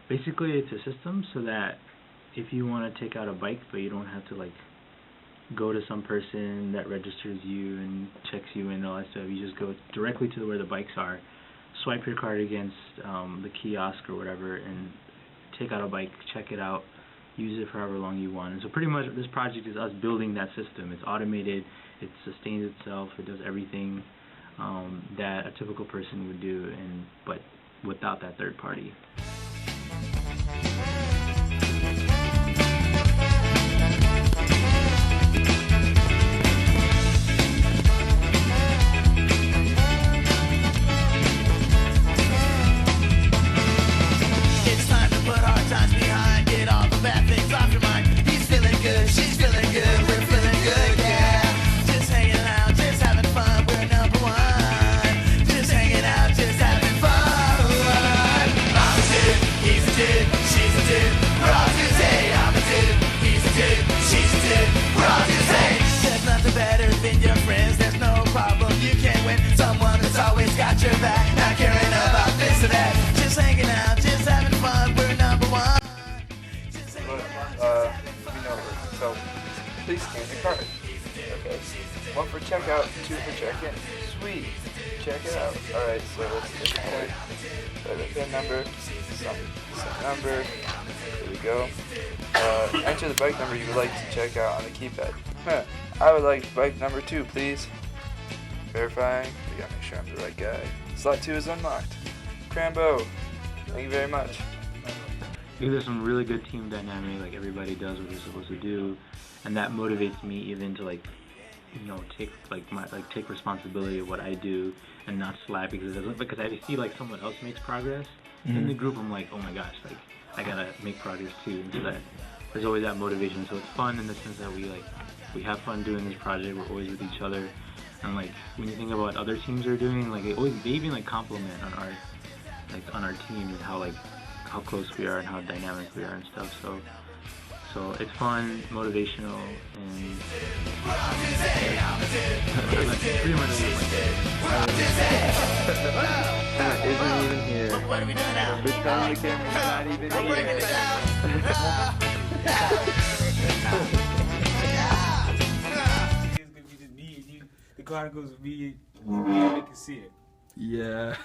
Basically it's a system so that if you want to take out a bike but you don't have to like go to some person that registers you and checks you in and all that stuff, you just go directly to where the bikes are, swipe your card against the kiosk or whatever and take out a bike, check it out, use it for however long you want. And so pretty much this project is us building that system. It's automated, it sustains itself, it does everything that a typical person would do, but without that third party. She's feeling good, we're feeling good, yeah. Just hanging out, just having fun, we're number one. Just hanging out, just having fun. I'm a dude, he's a dude, she's a dude, we're all dudes, hey. I'm a dude, he's a dude, she's a dude, we're all dudes, hey. There's nothing better than your friends, there's no problem, you can't win. Someone that's always got your back, not caring about this or that. Just hanging out, just having fun, we're number one. So, please scan the card. Okay. 1 for checkout, 2 for check-in. Sweet. Check it out. Alright, so let's get the card. The PIN number. Some number. There we go. Enter the bike number you would like to check out on the keypad. I would like bike number 2, please. Verifying. We gotta make sure I'm the right guy. Slot 2 is unlocked. Crambo. Thank you very much. There's some really good team dynamic, like everybody does what they're supposed to do, and that motivates me even to take responsibility of what I do and not slack because I see like someone else makes progress in the group. I'm like, oh my gosh, like I gotta make progress too, and so that there's always that motivation. So it's fun in the sense that we have fun doing this project. We're always with each other, and like when you think about what other teams are doing, like they even like compliment on our team and how close we are and how dynamic we are and stuff. So it's fun, motivational, and pretty much Isn't even here. What are we doing now? Bitch on the camera, not even here. It's gonna be just me and you. The card goes with me and you can see it. Yeah.